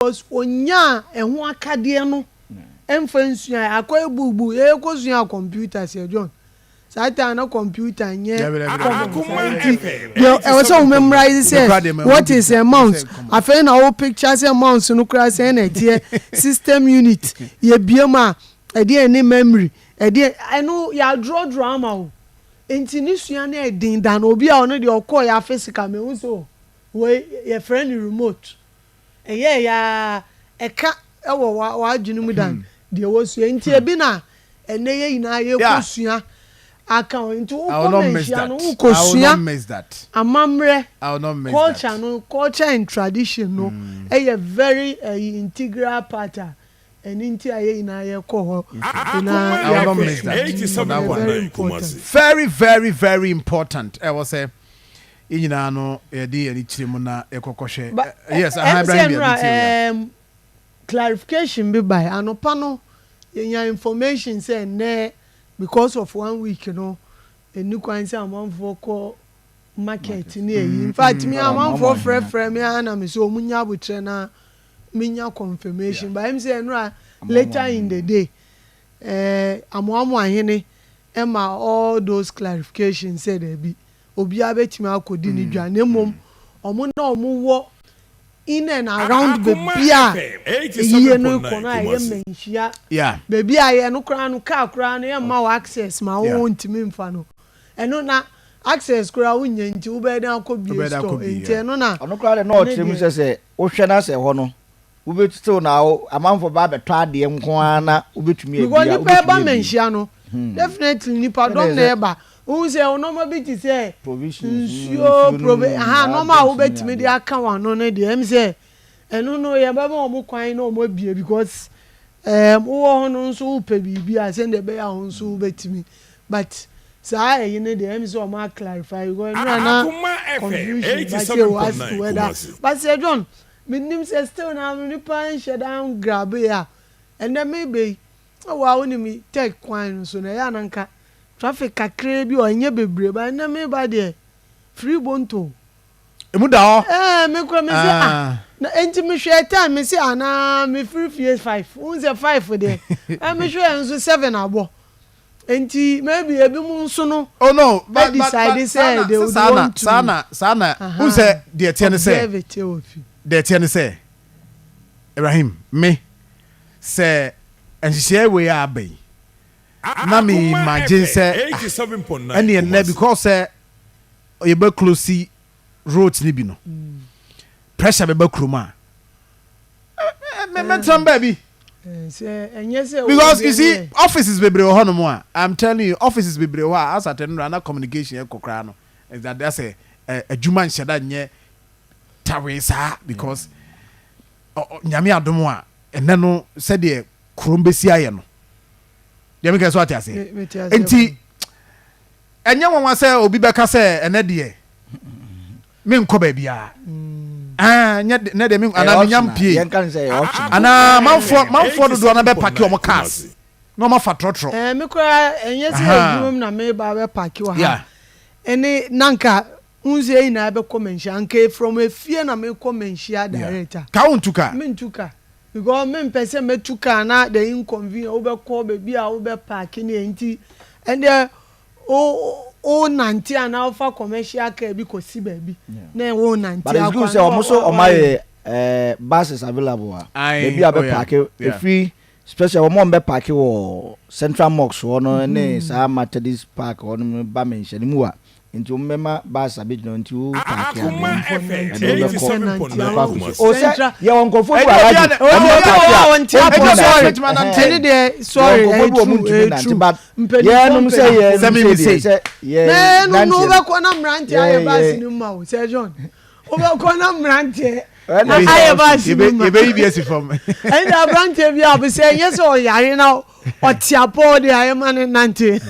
because onya ehun akade no emfa nsua akoy bubu e ko sua computer se John sata na computer nye Akoma e was so memorize say what is a mouse afa na all pictures a mouse no kra say na tie system unit ye biema e dey any memory e dey I know ya draw drama o enti ni sua na e din dan obi a ono de okọ ya physical me hu so we your friend remote eye ya eka ewo wa adwunu mu dan de wo sua enti e bi na ene ye ina ye ko sua account into amamre culture and tradition no a very integral part and into aye na ye ko very very very important I was say inyina no e dey ani chiremu na ekokoshe yes Abraham clarification be by anopa no yenya information say na because of 1 week a new kwanse amount for call market near in fact me amount for frame me and me so munya butre na minya confirmation but him say no later in the day amoamo ahene ema all those clarifications said there be obi abetimi akodi ni dwa na mom omo na omo wo in and around the beer ye no kono aye menhia baby aye no kra no car kra no ye ma access ma wo ntimi mfa no eno na access kra wo nya nti wo be dan akobie store enti eno na ono kra de no otrem se wo hwe na se ho no wo betuto na amanfo ba beto ade nko ana wo betumi e bia wo be ba menhia no definitely ni pardon na eba who say normal bit say provisions no normal wo betimi dey aka wan no na dey em say eno no ye ba mo kwan na mo bie because wo ho no so wo pe bibia say dey be ya ho so wo betimi but say you know dey em say o ma clarify go na confusion but say John minim say still na me pan shut down grab ya and then maybe wa woni mi take kwan so na ya nanka traffic kakre bi onye bebre ba na me ba de free bonto emu da ho me kura me say na enti me hwe time me say ana me free fees 5 unze 5 de me hwe enso 7 abo enti maybe ebi mu nso no oh no but decide say they would want to sana unze de tie ne say de tie ne say Ibrahim me say enhye we ya abai na me imagine say 87.9 and na because you be close road ni bi no pressure be kroma me tram baby because you see offices be bre ho no mo I'm telling you offices be bre ho as at no communication e kokra no is that that's a adwuma nhyeda nye tawesa because nyame adomo a ene no se de krombesi aye no ya make so atiase enti enye wonwa se obi beka se ene de me nko ba bia nya ne de me ana nyam pie ana manfo do na be pack o cars no ma fa trotro me ko enye se adwum na me ba be pack o ha ene nanka unze ina be commentia anke from a fie na me commentia director ka untuka me ntuka because me person me tuka na the inconvenience we be call baby a we be park ni enti and o nanti ana offer commercial car bi ko si baby na wo nanti but it's good say almost o my buses available baby a be park a free special o mo be park wo Central Mosque no ne sa Methodist Park o no ba mention mu a into mema bus abidno into park ya o say ya won ko fofu alaji sorry yeah no say yeah no be ko na mranti aye bus ni ma o say John o be ko na mranti aye bus ni ma e be ibs from and the mranti bi a say yes o yare na o tiapo de aye man nante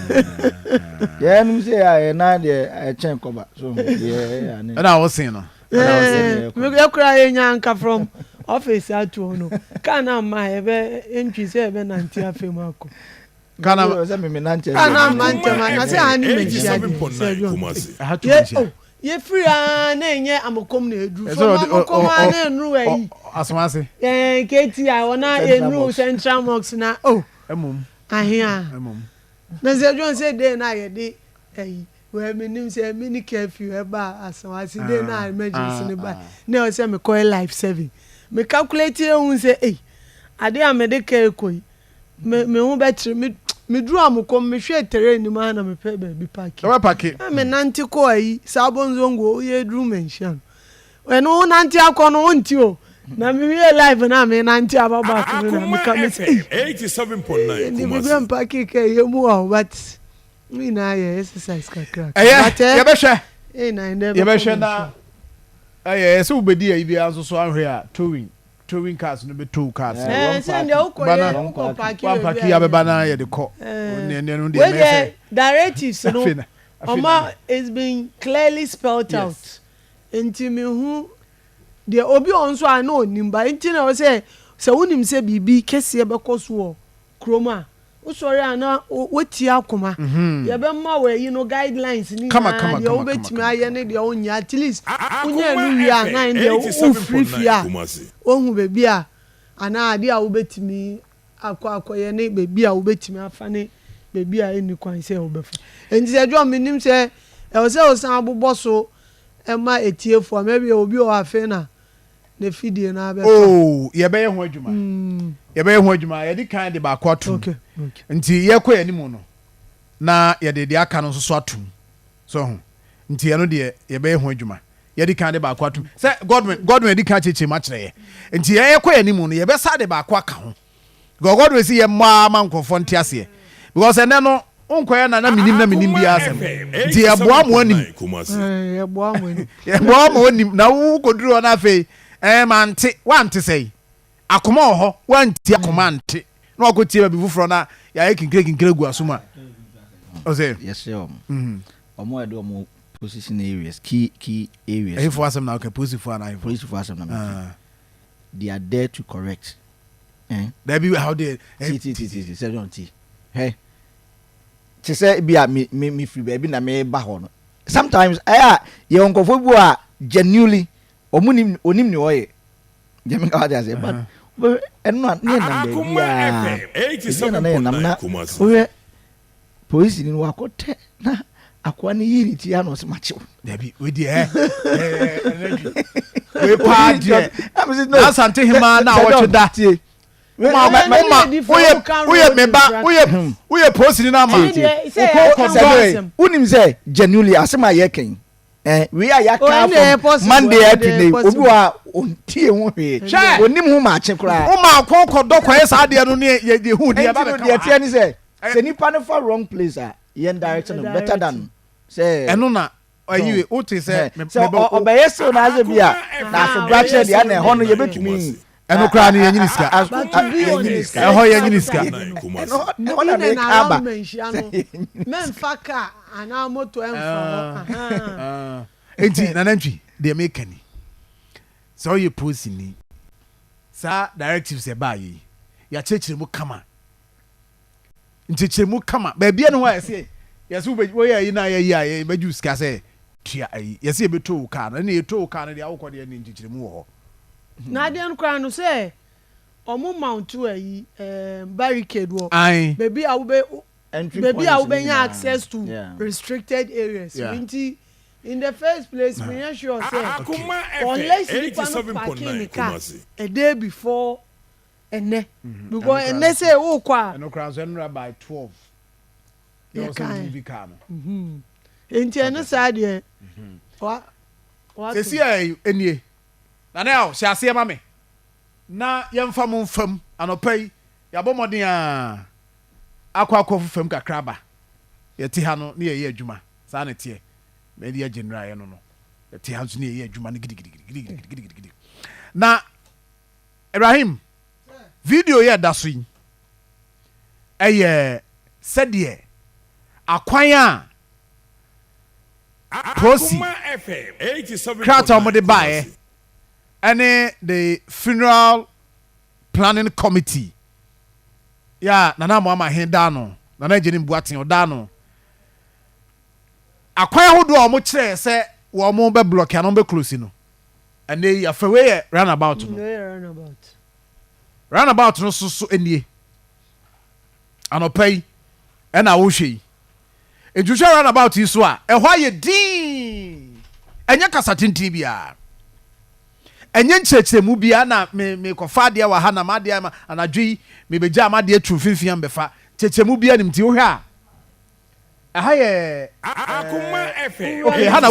yeah no say aye na de chen cover so yeah and I was saying no me kura enya nka from office atu no kana ma ebe entry say ebe nante afemu ako kana say me nante kana mante ma na say ani me shia ye free na enye amokom na edu so amokom na enru ayi asomase keti a ona enu Central Mosque na emum ahia na se John say dey na ye dey we menim say mini curfew eba asomase dey na emergency ne ba na o say me call life saving me calculate ehun say ade a me dey care koi me hu betre me dru amkom me hwe terrain ni ma na me pe ba bi park me nanti ko sabon zongo ye dru mention when no nanti akọ no nti o na me live na me nanti ababa ko na me ka me 87.9 ni me be park ke ye mu o but me na ye exercise kakra but ye be hwe na inde ye be hwe na so ubedi ayi bi anso so ahwe a towing cars no be tow cars say nde uko park ya be bana ye de ko ne no de me directives no oma is being clearly spelled out enti me hu de obi onso ana onimba enti na o say wonim say bibi kese be koso kroma wo sori ana woti akoma ye be ma we no guidelines ni na de obetimi aye ne de onya at least unya nu wi ana de o free fia ohun bebi a ana ade a obetimi akọ ne bebi a obetimi afa ne bebi a eni kwan say obefa enti se jo menim say e o say o san abobọ so ema etiefo maybe obi o afa na ne fidie na be ye be ho adwuma ye be ho adwuma ye di kan de ba kwa tum nti ye kọ ani mu no na ye de aka no so atum so ho nti ye no de ye be ho adwuma ye di kan de ba kwa tum say godwin di kan cheche ma kire ye nti ye kọ ani mu no ye be sa de ba kwa ka ho godwin si ye ma nkofo ntiase because ene no unkoya na minim bi asem nti ye boa mo anim ye boa mo anim na wo koduro na fe mante wante sei akoma ho wanti akoma ante na wakotie ba bi fufuro na ya kinkire gu asoma o say yes omo edo omo position areas key areas if wasem na okay police for na they are there to correct there be how they say don't hey to say be me free baby na me ba ho no sometimes ye onkofo bu a genuinely onim ni oye jemi ka wada say but enno na na oye police ni wakote na akwa ni yiri ti ya no se machi there be we dey we pa dey na Asantehemaa na watch that we post ni na ma unim say genuinely asema ye ken we are from Monday to day obi wa ontie ho hwe onim ho ma che kra o ma kokodo kwa esa de no ne ye hu de ba de tie ni say nipa no for wrong place yen direction better than say eno na ayiwe o te say obeye so na aze bia na so brache de na ho no ye betumi eno kra ni yenyini ska eho yenyini ska eno na make aba men faka ana moto emfa enti nanantwi de make ni so you post ni sa directives e ba yi ya chechire mu kama nchechire mu kama ba bia no wa ese yesu we yi na ye beju ska se tua ayi yesi ebeto ka na ye to ka na de awokọ de ni nchechire mu ho na de nkra no say omo mount ayi barricade wo baby a we nya access to restricted areas nti in the first place we are sure say unless you can parking car a day before ene because ene say wo kwa no crowds enra by 12 you also be car no nti ene sa de wa se si enie na now se ase ma me na yemfa mo mfam anopai ya bomodin akwa fufam kakra ba yeti ha no na ye adwuma sa na tie me dia general ye no yeti ha so na ye adwuma na gidigidi na Ibrahim video ye da so yi sede akwan prosi krata mo de bae ane the funeral planning committee nana mo ama hen da no nana jeni buaten o da no akwan hodo o mo kire se wo mo be block ya no be close no and they are fair runabout runabout no so enie anopai and I will she Ejusha runabout yi so a ehwa ye din enya kasatintin bia enye nchechemu bia na me kofa de wa ha na ma de ma anadwi me beja ma de tru finfian befa chechemu bia nimti wo hwa aha ye Akoma FM okay ha na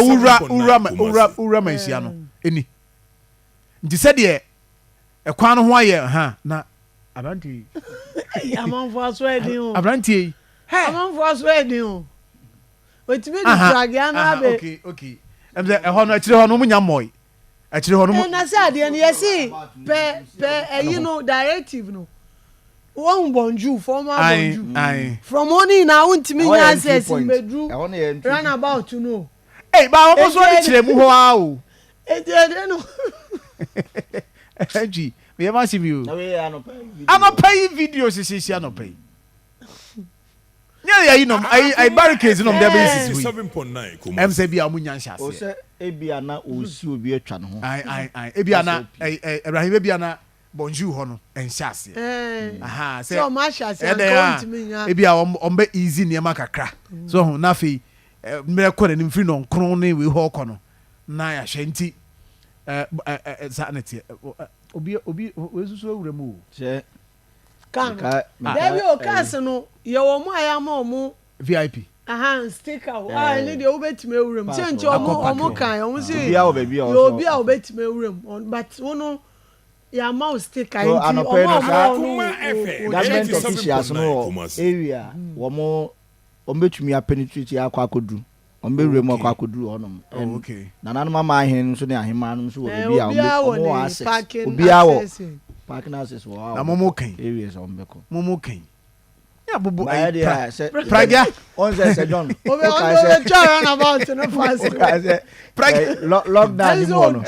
ura mansia no eni nti se de ekwan no ho aye ha na abranti amanfo aso edin o abranti amanfo aso edin o otime di tragia na be okay emze ehọ no akire ho no munya moy akire ho no na say ade no yesi pe you know directive no one bonju former bonju from only na untimi nya access bedru run about you know ba wo so ni kire mu ho a o ede no G me ma see you ano pay video sisi ano pay yeah you know I barricades no there be 7.9 em say bia munya nhyase o se ebia na osi obi atwa no ho ebia na Ibrahim ebia na bonjour ho no enhyase aha say so ma hyase account me nya ebia ombe easy niam kakra so na fe mre ko na mfiri no nkron ne we ho ko no na ya hwenti sanity obi wesusu awura mu che kan David Okas no ye wo mu ayama omu VIP sticker ni de obetime awuram se nche omu kan omu se bia o baby o yo bia obetime awuram but wono ya ma sticker nti Akoma FM government officials no area wo mo ombetumi apenetrate akwakodu ombewure mu akwakodu honom okay nana mama ahen so ne ahema no so wo bia o access obi awo parking access wo na momo kan areas ombeko momo kan ya bubu praga on say John obe try about no fast lockdown ni mo no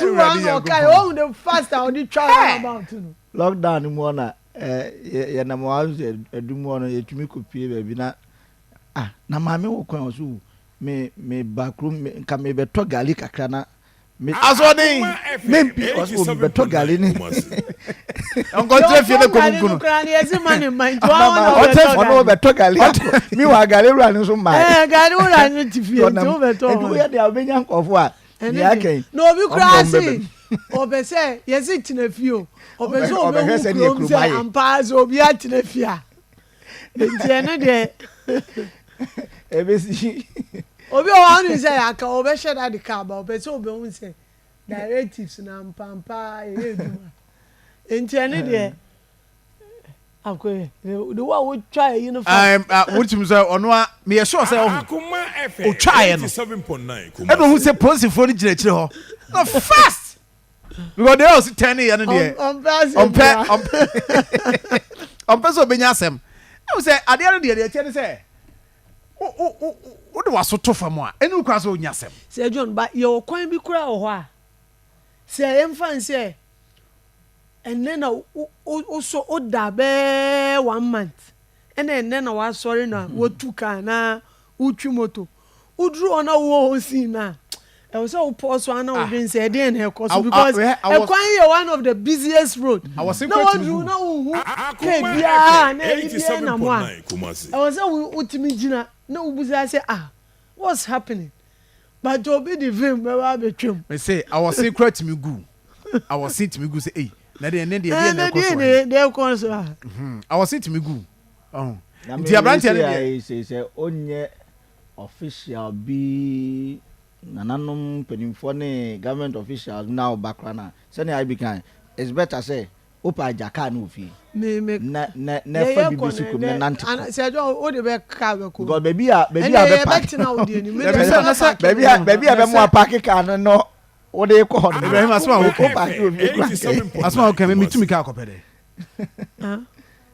okay oh the fast how the try about no lockdown ni mo na ye na mo adumu no ye tumi kopie ba bi na na maame wo kwan so me backroom nka me beto gali kakra na me azodin me because o beto gali ni onko trefie ne komunkunu kran yesi mani mind ono beto gali mi wa gali ru ni so ma gali ru ni tifie to beto o ya de obenya nkofo a ya ken no obi kra si obe se yesi tinafio obe so obe se ampa so obi atinafia nti ne de ebesi obi o wan say aka obe share that car ba obe so obe wan say directives na mpampa eduma enti ene de akwe the one we try uniform wutim say ono a me sure say Akoma FM o try no 7.9 e no hu say police for ni gire kire ho no fast because they also 10 year no there on so benya asem I say ade ade de tie say o de waso to fam a enu kwa so onyasem say John ba ye okwan bi kura ho a say emfa say enne na o so o da be 1 month enne na wa sorry na wo tuka na utwi moto udru ona wo si na e was so pause na we bin say dey na because ekwan ye one of the busiest road I was na udru na wo ke bia na bia na mo a I was so utimi gina na ubuza say what's happening but obi the film be wa betwem me say I was secret me gu I was sit me gu say eh na dey na dey ko so I was sit me gu nti abranti na say onye official bi nananom penimfo ne government officials now background say na I began it's better say opa jaka na ofi na fa bibisi ko na nante say o de be ka be ko go baby a be park na o de ni baby a be mo park ka no o de ko ho Ibrahim asma o park asma o kan me tumi ka akopede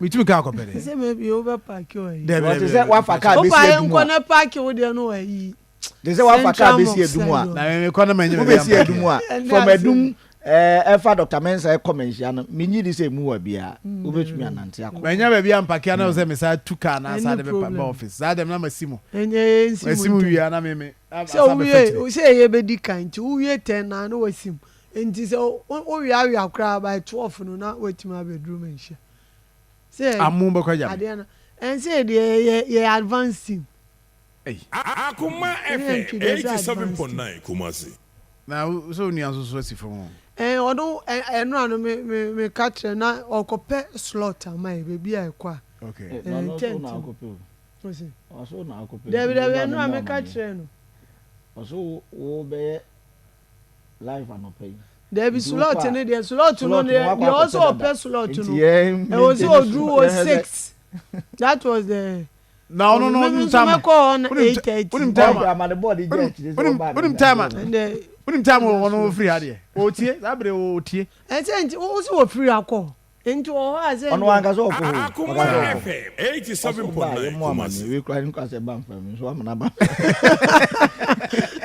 me tumi ka akopede say me bi over park o yi what say wa fa ka be si edumu o na park o de no yi they say wa fa ka be si edumu a na me ko na manye be si edumu a from edum efa Dr. Mensa commentia no menyi di say mu wa bia obetumi anante akọ manya ba bia mpakia na say me sa tuka na sa de be office sa dem na masimo enye masimo wi na me so we say ye be di kan ti we 10 na no wasim nti sɛ o wia koraa by 12 no na wetim a bedroom nhye say amu be kwaja ade na and say the advanced team Akoma FM 87.9 Kumasi. na so ni anso asi fam odo eno ano me ka kire na okope slot amai bebi a ekwa okay no na akope o si oso na akope David eno me ka kire no oso wo be live anopay David slot ni dey slot no dey also open slot no e was odu 6 that was the no time unim time wono free ade otie abre otie enti wo si wo free akọ enti wo ha ze ono anga so ko Akoma FM 87.9 Kumasi. we cry nka se ban fam so amana ba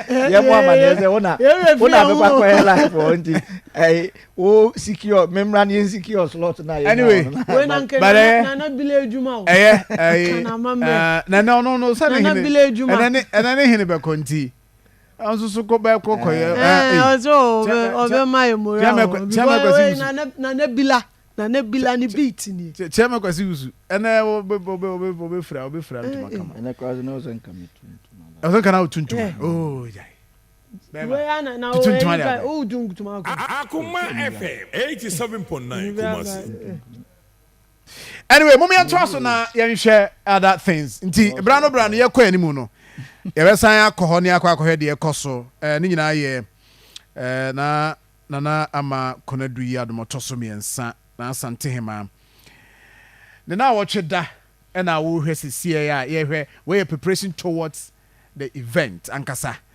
ye mo amana ze una be kwa kwa life enti o secure memra ni secure slot na ye anyway we na nke na bile ejuma o na no say na ne hine be konti anso so ko be kokoye obe my mo na bila ni beat ni chema kwasi usu ene obe fra ntuma ene kwa no so nka mitu ozo kana tuntum oh jai we ana na o duntuma ko Akoma FM 87.9 Kumasi. Anyway, mommy anto na yen hwe other things. Nti brano ye kwa animu no. Ye besan akọ ne akọ de ekoso. Ne nyina ye na ama konadu yi adomotoso miensa na Asantehemaa. Ne na wo tweda na wo hwe sisiye ya ye hwe we preparation towards the event ankasa.